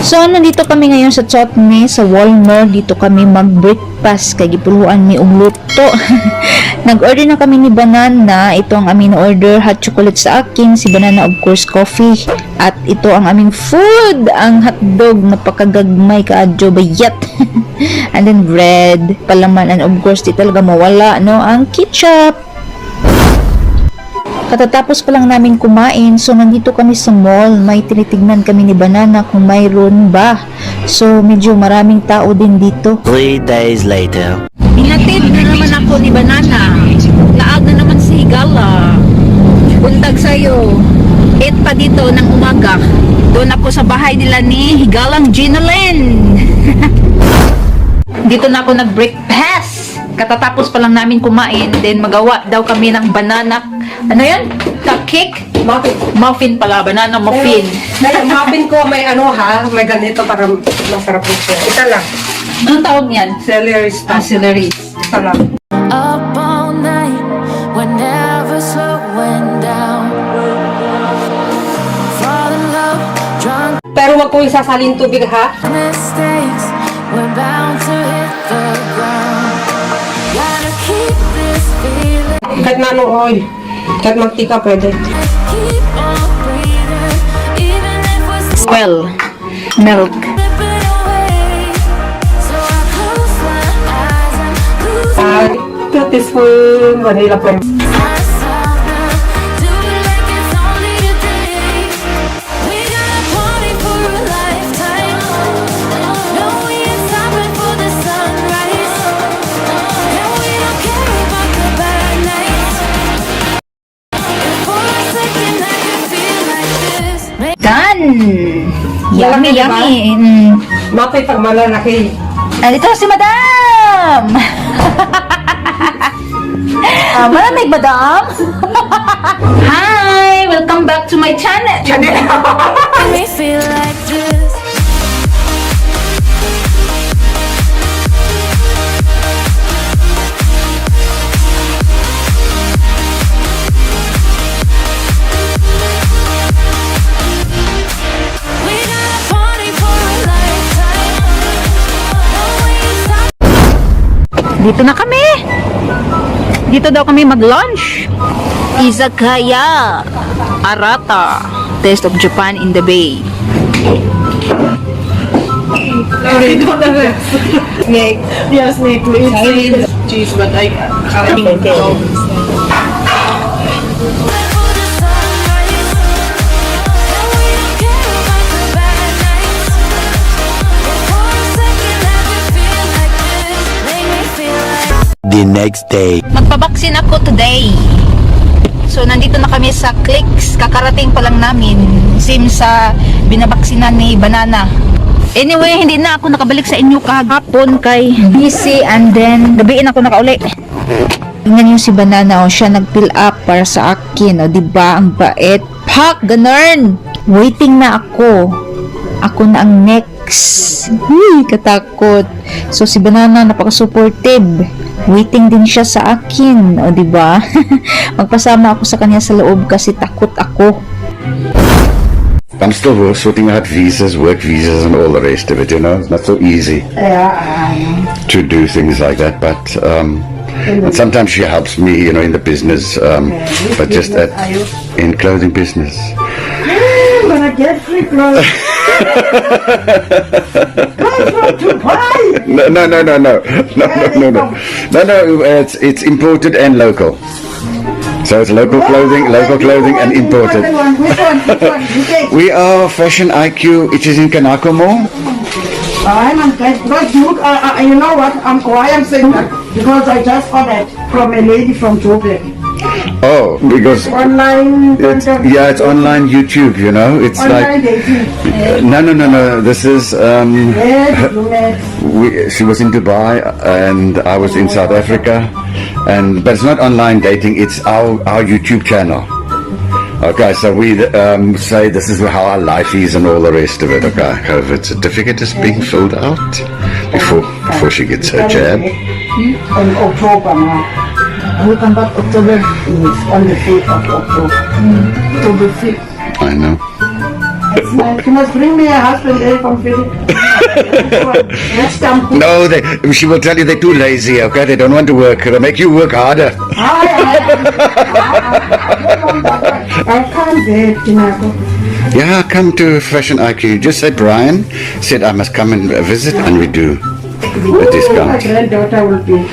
So, nandito kami ngayon sa Chotney, sa Walmart. Dito kami mag-breakfast. Kaya gipuluan mi luto. Nag-order na kami ni Banana. Ito ang aming order. Hot chocolate sa akin. Si Banana, of course, coffee. At ito ang aming food. Ang hotdog. Napakagagmay kaadyo bayat. And then bread. Palaman. And of course, di talaga mawala, no? Ang ketchup. Katatapos pa lang namin kumain, so nandito kami sa mall, may tinitignan kami ni Banana kung mayroon ba. So medyo maraming tao din dito. 3 days later. Hinatid na naman ako ni Banana. Laag na naman si Higala. Buntag sa'yo. 8 pa dito ng umaga. Doon ako sa bahay nila ni Higalang Ginalyn. Dito na ako nag-breakfast. Katatapos pa lang namin kumain, then magawa daw kami ng banana. Ano yan? Cupcake? Muffin. Muffin pala, banana muffin. Ngayon, muffin ko may ano ha, may ganito para masarap ito. Ito lang. Anong tawag niyan? Celery stuff. Celery. Ito lang. Up all night, we're never slowing down. Fall in love, drunk Pero wag ko isasalin tubig ha. mistakes, we're bound to hit the ground. Gotta keep this feeling, Kahit na anong oil. Kahit mantika pwede. keep on breathing, even if we're Well, milk. slipping away. So I close my eyes and lose Two teaspoon vanilla flavor. myself now. Do it like it's only a day. We got a party for a lifetime. No, we ain't stopping for the sunrise. No, we don't care about the bad nights. And for a second I can feel like this. Done! Yummy, Malaki, diba? yummy. Mm. Mapay pag malalaki. Nandito si Madam! Malamig, Madam? Hi! Welcome back to my channel! Make me feel like this. We got a party for a lifetime. No, we ain't stopping. Dito na kami! Dito daw kami mag-lunch. Izakaya Arata. Taste of Japan in the Bay. Snake. Yes, snake. It's cheese, but I can't For the sunrise. No, we don't care about the bad nights. For a second I can feel like this. Make me feel like The next day. Magpabaksin ako today. So, nandito na kami sa Clicks. Kakarating pa lang namin. Same sa binabaksinan ni Banana. Anyway, hindi na ako nakabalik sa inyo kahapon kay busy and then gabiin ako nakauli. Tingnan niyo si Banana, oh, siya nag-fill up para sa akin, oh, diba? Ang bait. Pak, ganun! Waiting na ako. Ako na ang next. Uy, katakot. So, si Banana, napaka-supportive. Waiting din siya sa akin, o diba? Magpasama ako sa kanya sa loob kasi takot ako. I'm still sorting out visas, work visas, and all the rest of it. You know, it's not so easy to do things like that. But sometimes she helps me, you know, in the business, but just in clothing business. I'm gonna get free clothes. No. It's imported and local. So it's local clothing, and imported. Which one? You take. We are Fashion IQ. It is in Kanako Mall. I'm on but you know what? Why I'm saying that? Because I just ordered from a lady from Joburg. Oh, because Online. it's online YouTube. You know, it's Online like dating. no. This is Yes. she was in Dubai and I was in South Africa, but it's not online dating. It's our YouTube channel. Okay, so we say this is how our life is and all the rest of it. Okay, COVID certificate is being filled out before she gets her jab. In October now. We come back October. Yes, on the 5th of October. October 5th. I know. It's nice. You must bring me a husband from Philippines. Let's come. No, she will tell you they're too lazy, okay? They don't want to work. They make you work harder. I can't wait, Pinako. Yeah, come to Fashion IQ. Just say Brian said I must come and visit, and we do a My discount. granddaughter will be.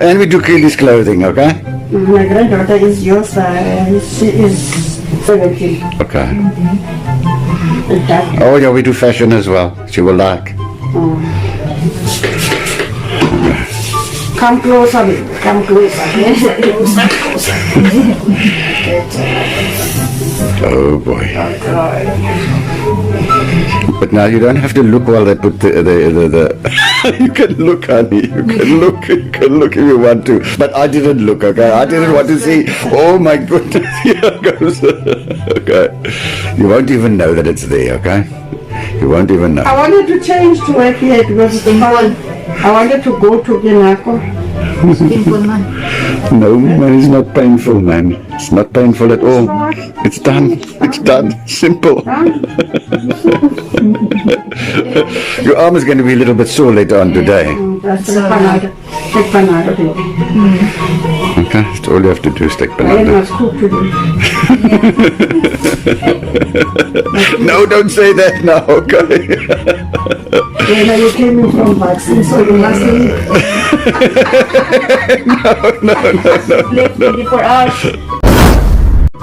And we do Keely's clothing, okay? My granddaughter is yours. She is 17. Okay. That, Oh yeah, we do fashion as well. She will like. come closer, baby. Come closer. Oh boy. But now you don't have to look while they put the you can look, honey. You can look if you want to. But I didn't look, okay? I didn't want to see. Oh my goodness. Here goes. Okay. You won't even know that it's there, okay? You won't even know. I wanted to change to IPA because it's fun. I wanted to go to Pinako. Simple man. No, man, it's not painful, man. It's not painful at all. It's done. It's done. Simple. Your arm is going to be a little bit sore later on today. That's the Panado. Take Panado, baby. Okay, that's all you have to do is take I banana. must cook today. No, don't say that now, okay? When you came in from vaccine, so you must eat. Late 24 hours.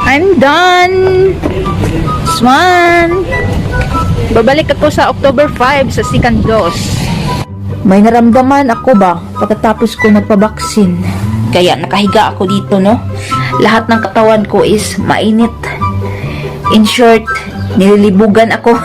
I'm done. Swan. Babalik ako sa October 5 sa second dose. May naramdaman ako ba pagkatapos ko magpabaksin. Kaya nakahiga ako dito, no? Lahat ng katawan ko is mainit. In short, nililibugan ako.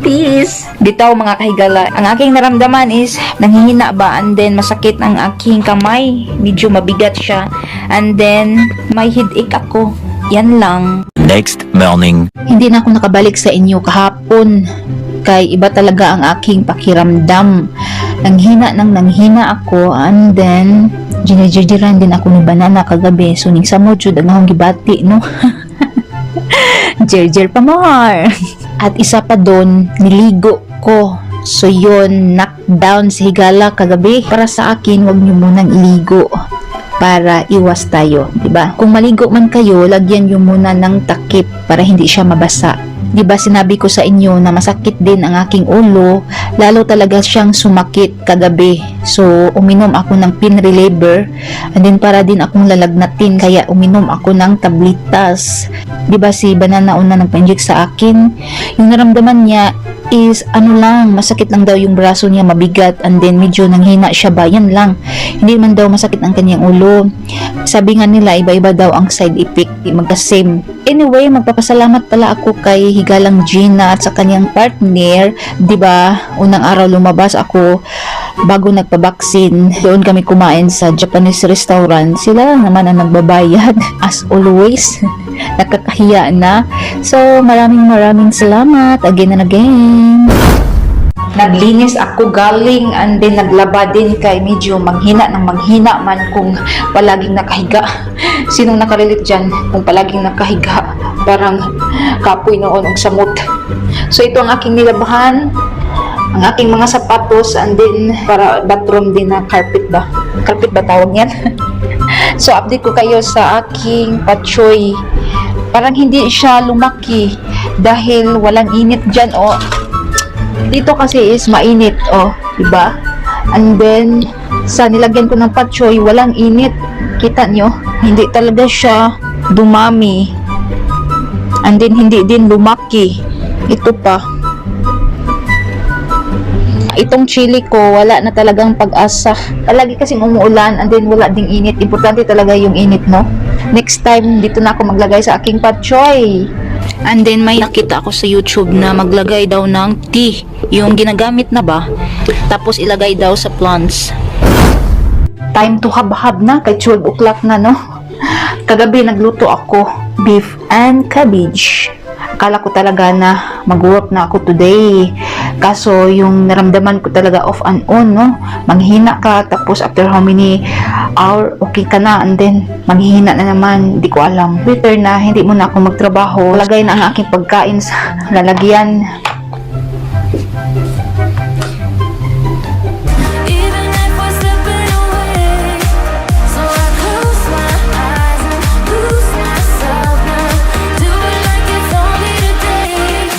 Peace. Bitaw mga kahigala. Ang aking naramdaman is nanghihina ba, and then masakit ang aking kamay. Medyo mabigat siya. And then may headache ako. Yan lang. Next morning. Hindi na ako nakabalik sa inyo kahapon. Kay iba talaga ang aking pakiramdam. Nanghina ako, and then ginajirjiran din ako ni banana kagabi. So ning samod jud ang akong gibati, no? Jerjer pa more. At isa pa doon, niligo ko. So yun, knockdown si higala kagabi. Para sa akin, wag niyo munang iligo para iwas tayo, 'di ba? Kung maligo man kayo, lagyan niyo muna ng takip para hindi siya mabasa. 'Di ba sinabi ko sa inyo na masakit din ang aking ulo, lalo talaga siyang sumakit kagabi. So uminom ako ng pain reliever, and then para din akong lalagnatin kaya uminom ako ng tablitas. 'Di ba si banana una nagpa-inject sa akin, yung naramdaman niya is ano lang, masakit lang daw yung braso niya, mabigat, and then medyo nanghina siya ba, yan lang. Hindi man daw masakit ang kanyang ulo. Sabi nga nila, iba-iba daw ang side effect, magka-same. Anyway, magpapasalamat pala ako kay Higalang Gina at sa kanyang partner, 'di ba? Unang araw lumabas ako bago nagpabaksin. Doon kami kumain sa Japanese restaurant. Sila lang naman ang nagbabayad as always. Nakakahiya na. So, maraming salamat again and again. Naglinis ako galing, and then naglaba din kay medyo manghina man kung palaging nakahiga. Sinong nakarelate dyan kung palaging nakahiga? Parang kapoy noon og samot. So ito ang aking nilabahan, ang aking mga sapatos, and then para bathroom din na carpet ba? Carpet ba tawag yan? So update ko kayo sa aking patchoy. Parang hindi siya lumaki dahil walang init dyan, oh. Dito kasi is mainit, oh, diba? And then sa nilagyan ko ng patchoy, walang init. Kita nyo, hindi talaga siya dumami, and then hindi din lumaki. Ito pa, itong chili ko, wala na talagang pag-asa. Palagi kasing umuulan, and then wala ding init. Importante talaga yung init, no? Next time, dito na ako maglagay sa aking patchoy. And then may nakita ako sa YouTube na maglagay daw ng tea, yung ginagamit na ba, tapos ilagay daw sa plants. Time to hab-hab na, kay 12 o'clock na, no? Kagabi nagluto ako beef and cabbage. Akala ko talaga na mag-work na ako today. Kaso yung naramdaman ko talaga off and on, no? Manghihina ka, tapos after how many hour, okay ka na, and then manghihina na naman, hindi ko alam. Better na hindi muna ako magtrabaho. Lagay na ang aking pagkain sa lalagyan. Even if we're slipping away, so I close my eyes and lose myself now. Do it like it's only today.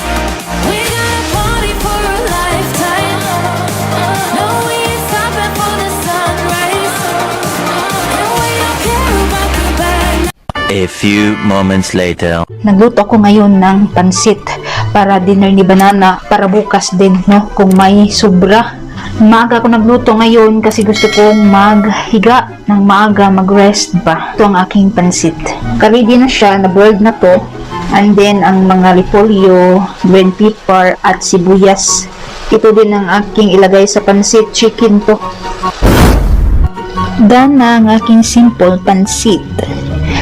We got a party for a lifetime. No, we ain't stopping for the sunrise. And we don't care about the bad. A few moments later. Nagluto ako ngayon ng pansit para dinner ni Banana, para bukas din, no? Kung may sobra. Maaga ako nagluto ngayon kasi gusto kong maghiga ng maaga, mag-rest ba. Ito ang aking pansit. Ready na siya, na-boiled na to. And then, ang mga repolyo, green pepper, at sibuyas. Ito din ang aking ilagay sa pansit. Chicken to. Done na ang aking simple pansit.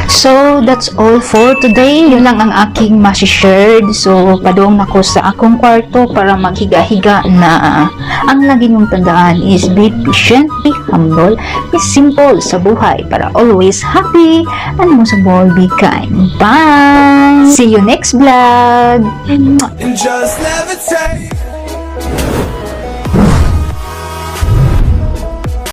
So, that's all for today. Yun lang ang aking masishared. So, padong ako sa akong kwarto para maghiga-higa na. Ang lagi niyong tandaan is be patient, be humble, be simple sa buhay para always happy, and most of all, be kind. Bye! See you next vlog! And just levitate.